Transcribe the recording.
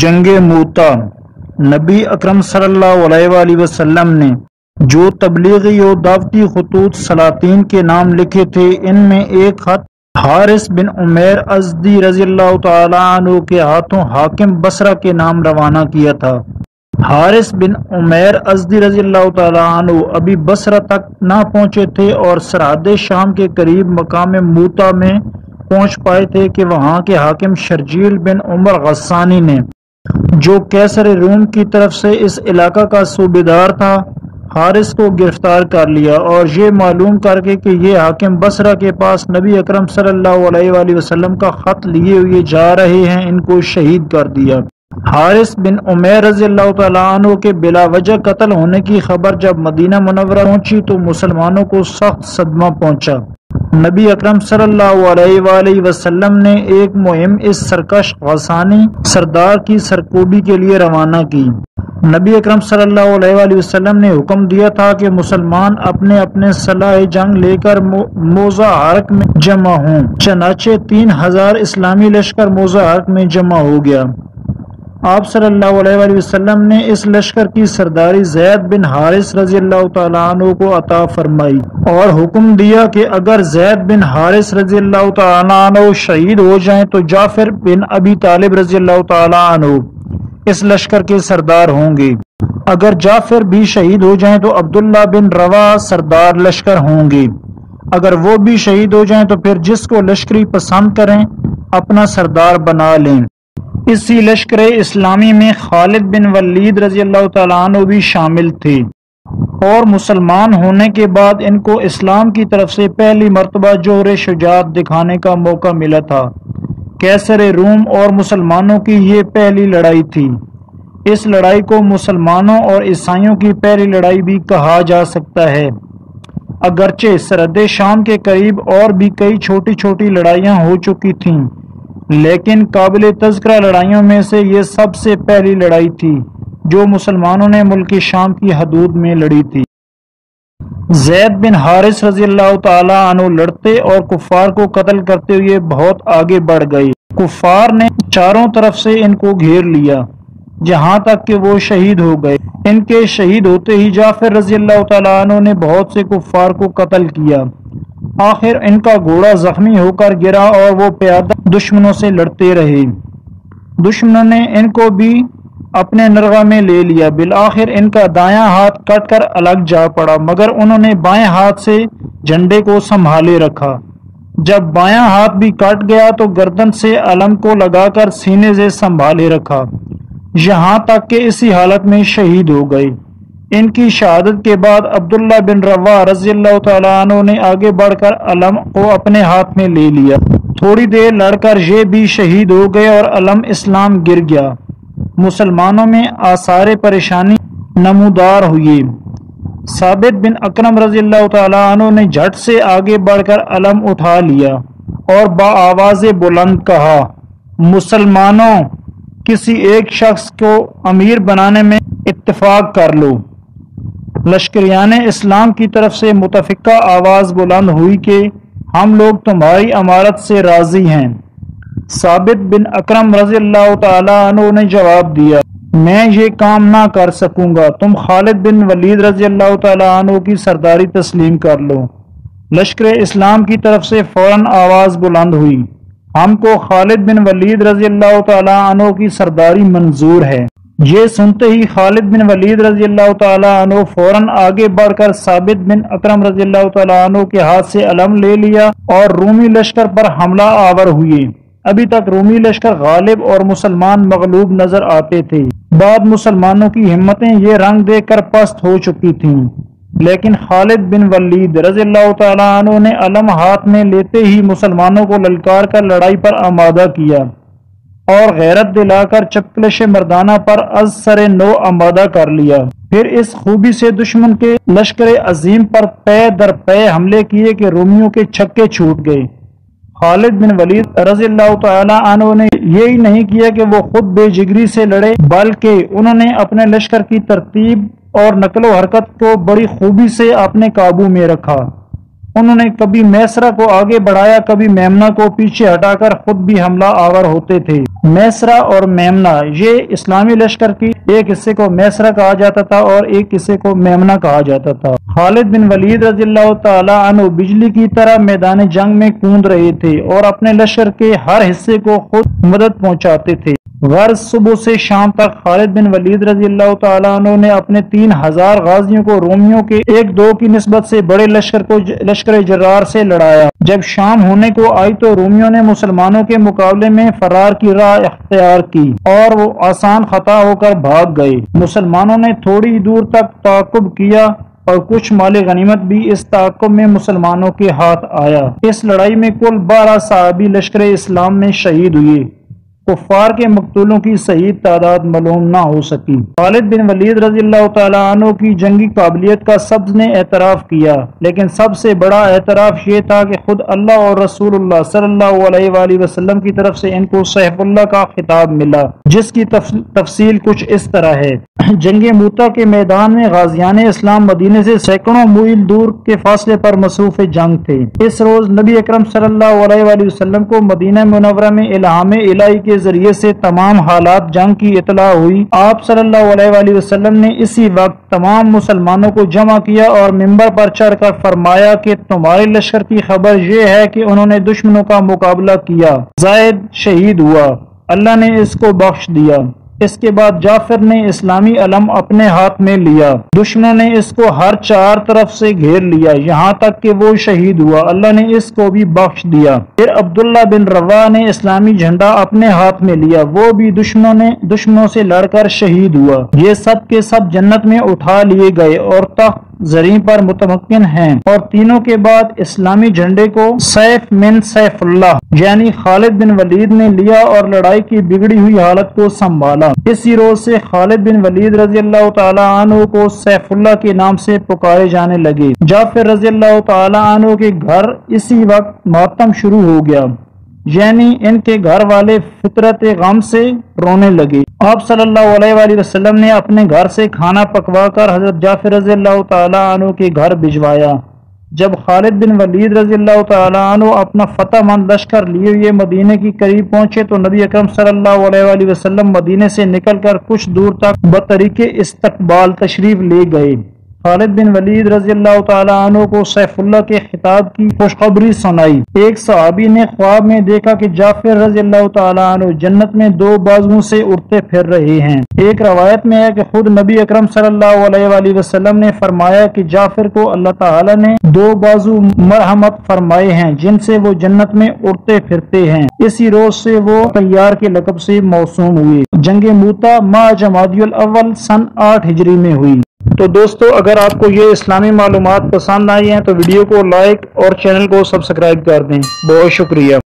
جنگ موتا۔ نبی اکرم صلی اللہ علیہ وآلہ وسلم نے جو تبلیغی و دعوتی خطوط سلاطین کے نام لکھے تھے، ان میں ایک خط حارث بن عمیر ازدی رضی اللہ تعالی عنہ کے ہاتھوں حاکم بصرہ کے نام روانہ کیا تھا۔ حارث بن عمیر ازدی رضی اللہ تعالی عنہ ابھی بصرہ تک نہ پہنچے تھے اور سرحد شام کے قریب مقام موتا میں پہنچ پائے تھے کہ وہاں کے حاکم شرجیل بن عمر غسانی نے، جو کیسر روم کی طرف سے اس علاقہ کا صوبیدار تھا، حارث کو گرفتار کر لیا اور یہ معلوم کر کے کہ یہ حاکم بصرہ کے پاس نبی اکرم صلی اللہ علیہ وآلہ وسلم کا خط لیے ہوئے جا رہے ہیں، ان کو شہید کر دیا۔ حارث بن عمیر رضی اللہ تعالیٰ عنہ کے بلا وجہ قتل ہونے کی خبر جب مدینہ منورہ پہنچی تو مسلمانوں کو سخت صدمہ پہنچا۔ نبی اکرم صلی اللہ علیہ وآلہ وسلم نے ایک مہم اس سرکش غسانی سردار کی سرکوبی کے لیے روانہ کی۔ نبی اکرم صلی اللہ علیہ وآلہ وسلم نے حکم دیا تھا کہ مسلمان اپنے اپنے سلاح جنگ لے کر موضع حرق میں جمع ہوں۔ چنانچہ 3000 اسلامی لشکر موضع حرق میں جمع ہو گیا۔ آپ صلی اللہ علیہ وآلہ وسلم نے اس لشکر کی سرداری زید بن حارث رضی اللہ تعالیٰ عنہ کو عطا فرمائی اور حکم دیا کہ اگر زید بن حارث رضی اللہ تعالیٰ عنہ شہید ہو جائیں تو جعفر بن ابی طالب رضی اللہ تعالیٰ عنہ اس لشکر کے سردار ہوں گے۔ اگر جعفر بھی شہید ہو جائیں تو عبداللہ بن رواح سردار لشکر ہوں گے۔ اگر وہ بھی شہید ہو جائیں تو پھر جس کو لشکری پسند کریں اپنا سردار بنا لیں۔ اسی لشکر اسلامی میں خالد بن ولید رضی اللہ تعالیٰ عنہ بھی شامل تھے اور مسلمان ہونے کے بعد ان کو اسلام کی طرف سے پہلی مرتبہ جوہر شجاعت دکھانے کا موقع ملا تھا۔ کیسر روم اور مسلمانوں کی یہ پہلی لڑائی تھی۔ اس لڑائی کو مسلمانوں اور عیسائیوں کی پہلی لڑائی بھی کہا جا سکتا ہے، اگرچہ سرحد شام کے قریب اور بھی کئی چھوٹی چھوٹی لڑائیاں ہو چکی تھیں، لیکن قابل تذکرہ لڑائیوں میں سے یہ سب سے پہلی لڑائی تھی جو مسلمانوں نے ملک شام کی حدود میں لڑی تھی۔ زید بن حارث رضی اللہ تعالی عنہ لڑتے اور کفار کو قتل کرتے ہوئے بہت آگے بڑھ گئے۔ کفار نے چاروں طرف سے ان کو گھیر لیا جہاں تک کہ وہ شہید ہو گئے۔ ان کے شہید ہوتے ہی جعفر رضی اللہ تعالی عنہ نے بہت سے کفار کو قتل کیا۔ آخر ان کا گھوڑا زخمی ہو کر گرا اور وہ پیادہ دشمنوں سے لڑتے رہے۔ دشمنوں نے ان کو بھی اپنے نرغہ میں لے لیا۔ بالآخر ان کا دایاں ہاتھ کٹ کر الگ جا پڑا، مگر انہوں نے بائیں ہاتھ سے جھنڈے کو سنبھالے رکھا۔ جب بایاں ہاتھ بھی کٹ گیا تو گردن سے علم کو لگا کر سینے سے سنبھالے رکھا، یہاں تک کہ اسی حالت میں شہید ہو گئے۔ ان کی شہادت کے بعد عبداللہ بن رواح رضی اللہ تعالیٰ عنہ نے آگے بڑھ کر علم کو اپنے ہاتھ میں لے لیا۔ تھوڑی دیر لڑ کر یہ بھی شہید ہو گئے اور علم اسلام گر گیا۔ مسلمانوں میں آثار پریشانی نمودار ہوئے۔ ثابت بن اکرم رضی اللہ تعالیٰ عنہ نے جھٹ سے آگے بڑھ کر علم اٹھا لیا اور بآواز بلند کہا، مسلمانوں، کسی ایک شخص کو امیر بنانے میں اتفاق کر لو۔ لشکریان اسلام کی طرف سے متفقہ آواز بلند ہوئی کہ ہم لوگ تمہاری امارت سے راضی ہیں۔ ثابت بن اکرم رضی اللہ تعالی عنہ نے جواب دیا، میں یہ کام نہ کر سکوں گا، تم خالد بن ولید رضی اللہ تعالی عنہ کی سرداری تسلیم کر لو۔ لشکر اسلام کی طرف سے فوراً آواز بلند ہوئی، ہم کو خالد بن ولید رضی اللہ تعالی عنہ کی سرداری منظور ہے۔ یہ سنتے ہی خالد بن ولید رضی اللہ تعالی عنہ فوراً آگے بڑھ کر ثابت بن اکرم رضی اللہ تعالی عنہ کے ہاتھ سے علم لے لیا اور رومی لشکر پر حملہ آور ہوئے۔ ابھی تک رومی لشکر غالب اور مسلمان مغلوب نظر آتے تھے۔ بعد مسلمانوں کی ہمتیں یہ رنگ دیکھ کر پست ہو چکی تھیں، لیکن خالد بن ولید رضی اللہ تعالی عنہ نے علم ہاتھ میں لیتے ہی مسلمانوں کو للکار کر لڑائی پر آمادہ کیا اور غیرت دلا کر چپکلش مردانہ پر از سر نو آمادہ کر لیا۔ پھر اس خوبی سے دشمن کے لشکر عظیم پر پے در پے حملے کیے کہ رومیوں کے چھکے چھوٹ گئے۔ خالد بن ولید رضی اللہ تعالی عنہ نے یہی نہیں کیا کہ وہ خود بے جگری سے لڑے، بلکہ انہوں نے اپنے لشکر کی ترتیب اور نقل و حرکت کو بڑی خوبی سے اپنے قابو میں رکھا۔ انہوں نے کبھی میسرہ کو آگے بڑھایا، کبھی میمنہ کو پیچھے ہٹا کر خود بھی حملہ آور ہوتے تھے۔ میسرہ اور میمنہ، یہ اسلامی لشکر کی ایک حصے کو میسرہ کہا جاتا تھا اور ایک حصے کو میمنہ کہا جاتا تھا۔ خالد بن ولید رضی اللہ تعالی عنہ بجلی کی طرح میدان جنگ میں کوند رہے تھے اور اپنے لشکر کے ہر حصے کو خود مدد پہنچاتے تھے۔ غرض صبح سے شام تک خالد بن ولید رضی اللہ تعالیٰ عنہ نے اپنے 3000 غازیوں کو رومیوں کے 1-2 کی نسبت سے بڑے لشکر جرار سے لڑایا۔ جب شام ہونے کو آئی تو رومیوں نے مسلمانوں کے مقابلے میں فرار کی راہ اختیار کی اور وہ آسان خطا ہو کر بھاگ گئے۔ مسلمانوں نے تھوڑی دور تک تعاقب کیا اور کچھ مال غنیمت بھی اس تعاقب میں مسلمانوں کے ہاتھ آیا۔ اس لڑائی میں کل 12 صحابی لشکر اسلام میں شہید ہوئے۔ کفار کے مقتولوں کی صحیح تعداد معلوم نہ ہو سکی۔ خالد بن ولید رضی اللہ تعالیٰ عنہ کی جنگی قابلیت کا سب نے اعتراف کیا، لیکن سب سے بڑا اعتراف یہ تھا کہ خود اللہ اور رسول اللہ صلی اللہ علیہ وآلہ وسلم کی طرف سے ان کو سیف اللہ کا خطاب ملا، جس کی تفصیل کچھ اس طرح ہے۔ جنگ موتا کے میدان میں غازیان اسلام مدینے سے سینکڑوں میل دور کے فاصلے پر مصروف جنگ تھے۔ اس روز نبی اکرم صلی اللہ علیہ وآلہ وسلم کو مدینہ منورہ میں الہام الہی کے ذریعے سے تمام حالات جنگ کی اطلاع ہوئی۔ آپ صلی اللہ علیہ وآلہ وسلم نے اسی وقت تمام مسلمانوں کو جمع کیا اور منبر پر چڑھ کر فرمایا کہ تمہارے لشکر کی خبر یہ ہے کہ انہوں نے دشمنوں کا مقابلہ کیا، زید شہید ہوا، اللہ نے اس کو بخش دیا۔ اس کے بعد جعفر نے اسلامی علم اپنے ہاتھ میں لیا، دشمنوں نے اس کو ہر 4 طرف سے گھیر لیا یہاں تک کہ وہ شہید ہوا، اللہ نے اس کو بھی بخش دیا۔ پھر عبداللہ بن رواح نے اسلامی جھنڈا اپنے ہاتھ میں لیا، وہ بھی دشمنوں سے لڑ کر شہید ہوا۔ یہ سب کے سب جنت میں اٹھا لیے گئے اور تخت زریں پر متمکن ہیں، اور تینوں کے بعد اسلامی جھنڈے کو سیف من سیف اللہ یعنی خالد بن ولید نے لیا اور لڑائی کی بگڑی ہوئی حالت کو سنبھالا۔ اسی روز سے خالد بن ولید رضی اللہ تعالی عنہ کو سیف اللہ کے نام سے پکارے جانے لگے۔ جعفر رضی اللہ تعالی عنہ کے گھر اسی وقت ماتم شروع ہو گیا، یعنی ان کے گھر والے فطرت غم سے رونے لگے۔ آپ صلی اللہ علیہ وآلہ وسلم نے اپنے گھر سے کھانا پکوا کر حضرت جعفر رضی اللہ تعالی عنہ کے گھر بھجوایا۔ جب خالد بن ولید رضی اللہ تعالی عنہ اپنا فتح مند لشکر لیے ہوئے مدینے کی قریب پہنچے تو نبی اکرم صلی اللہ علیہ وآلہ وسلم مدینے سے نکل کر کچھ دور تک بطریق استقبال تشریف لے گئے۔ خالد بن ولید رضی اللہ تعالی عنہ کو سیف اللہ کے خطاب کی خوشخبری سنائی۔ ایک صحابی نے خواب میں دیکھا کہ جعفر رضی اللہ تعالی عنہ جنت میں 2 بازوؤں سے اڑتے پھر رہے ہیں۔ ایک روایت میں ہے کہ خود نبی اکرم صلی اللہ علیہ وآلہ وسلم نے فرمایا کہ جعفر کو اللہ تعالی نے 2 بازو مرحمت فرمائے ہیں جن سے وہ جنت میں اڑتے پھرتے ہیں۔ اسی روز سے وہ طیار کے لقب سے موسوم ہوئے۔ جنگ موتا ماہ جمادی الاول سن 8 ہجری میں ہوئی۔ تو دوستو، اگر آپ کو یہ اسلامی معلومات پسند آئی ہیں تو ویڈیو کو لائک اور چینل کو سبسکرائب کر دیں۔ بہت شکریہ۔